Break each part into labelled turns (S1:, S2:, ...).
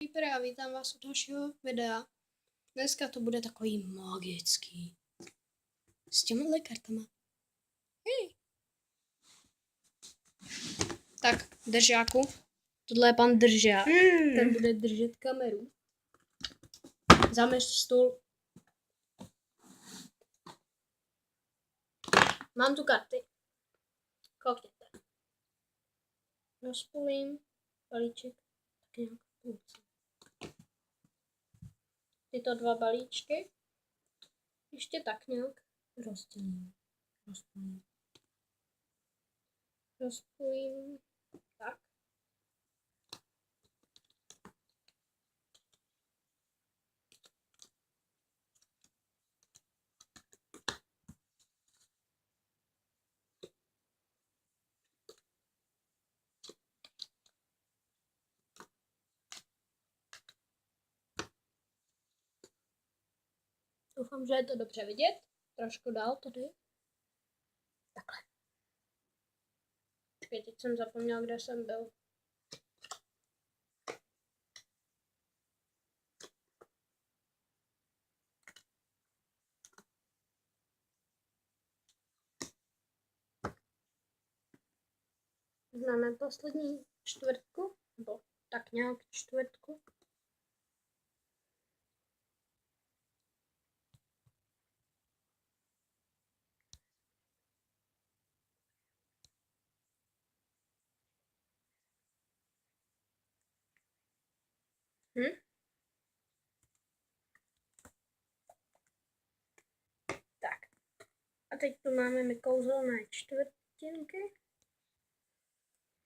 S1: A vítám vás u dalšího videa. Dneska to bude takový magický. S těmihle kartama. Hej. Tak, držáku. Tohle je pan držák. Ten bude držet kameru. Zaměř stůl. Mám tu karty. Koukněte. Rozpůlím balíček tak nějak v půlce. Tyto dva balíčky ještě tak nějak rozdělím. Rozpůlím tak. Doufám, že je to dobře vidět. Trošku dál tady. Takhle. Počkej, teď jsem zapomněl, kde jsem byl. Známe poslední čtvrtku, nebo tak nějak čtvrtku. Tak. A teď tu máme my kouzelné čtvrtinky.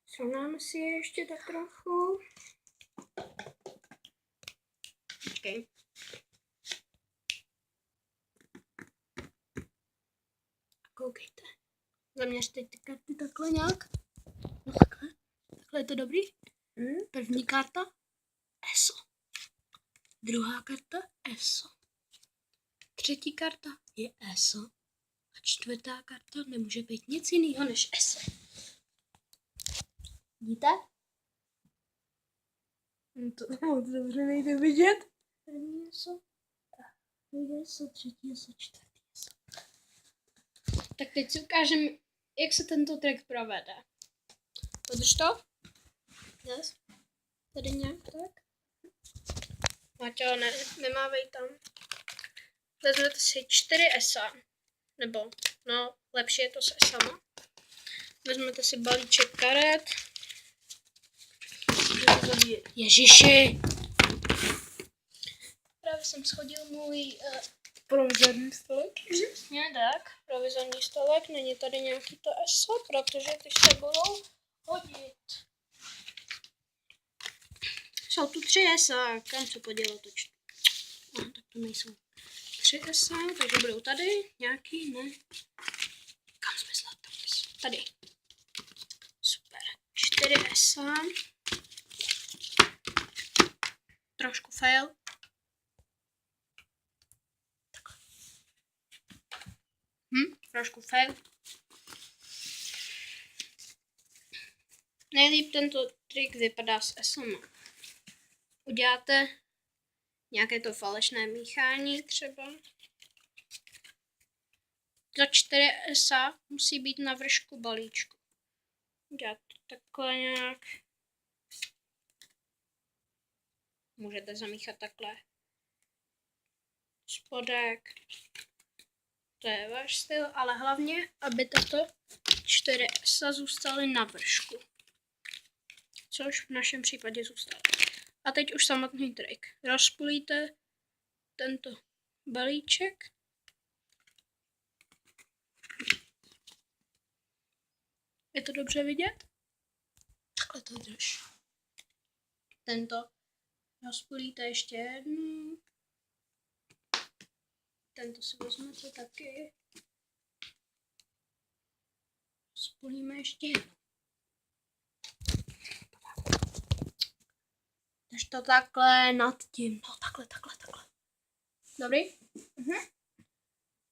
S1: Srovnáme si je ještě tak trochu. Počkej. Koukejte. Zaměřte ty karty takhle nějak. No takhle. Takhle je to dobrý. První karta. ESO. Druhá karta. ESO. Třetí karta je ESO. A čtvrtá karta nemůže být nic jiného než ESO. Vidíte? To moc dobře nejde vidět. První ESO. Druhý ESO. Třetí ESO. Čtvrtý ESO. Tak teď si ukážeme, jak se tento trik provede. Podrž to. Yes. Tady nějak tak. Maťo, nemávej tam. Vezmete si 4 ESA. Nebo, no, lepší je to s ESama. Vezmete si balíček karet. Ježiši! Právě jsem schodil můj provizorní stolek. Přesně tak, provizorní stolek. Není tady nějaký to ESO, protože ty se budou hodit. Jsou tu 3 ESA, kam se podělo to? Tak to nejsou 3 ESA, takže budou tady nějaký, ne? Kam jsme zlatili? Tady. Super. 4 ESA. Trošku fail. Takhle. Trošku fail. Nejlíp tento trik vypadá s ESama. Uděláte nějaké to falešné míchání třeba. Za 4 ESA musí být na vršku balíčku. Udělat to takhle nějak. Můžete zamíchat takhle. Spodek. To je váš styl, ale hlavně, aby tato 4 ESA zůstaly na vršku. Což v našem případě zůstalo. A teď už samotný trik. Rozpůlíte tento balíček. Je to dobře vidět? Takhle to drž. Tento rozpůlíte ještě jednou. Tento si vezmete taky. Rozpůlíme ještě jednou. Drž to takhle nad tím. No takhle. Dobrý?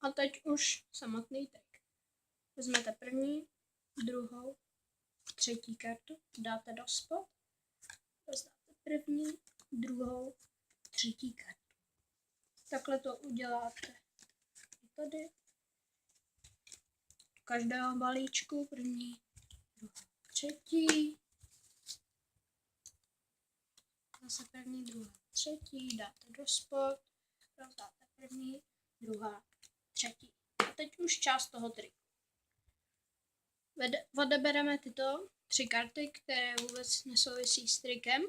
S1: A teď už samotný trik. Vezmete první, druhou, třetí kartu, dáte do spod. Vezmete první, druhou, třetí kartu. Takhle to uděláte tady. Každého balíčku, první, druhá, třetí. Zase první, druhá, třetí, dáte do spod, rozdáte první, druhá, třetí. A teď už část toho triku. Odebereme tyto 3 karty, které vůbec nesouvisí s trikem.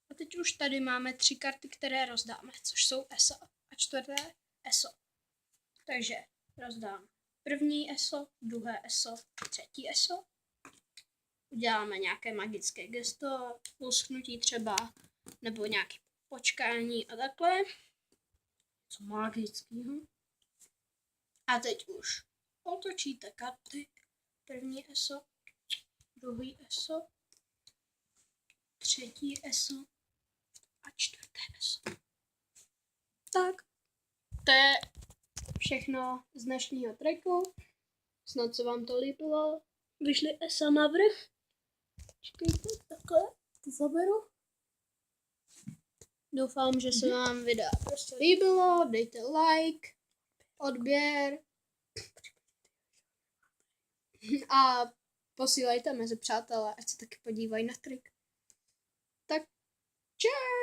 S1: A teď už tady máme 3 karty, které rozdáme, což jsou ESO a 4. ESO. Takže rozdám první ESO, druhé ESO, třetí ESO. Uděláme nějaké magické gesto, lusknutí třeba, nebo nějaké počkání a takhle. Co magického. A teď už otočíte karty. První ESO, druhý ESO, třetí ESO a 4. ESO. Tak, to je všechno z dnešního triku. Snad se vám to líbilo. Vyšly ESA navrch. Počkejte, takhle to zaberu. Doufám, že se vám video prostě líbilo. Dejte like, odběr a posílejte mezi přátelé, ať se taky podívají na trik. Tak čau!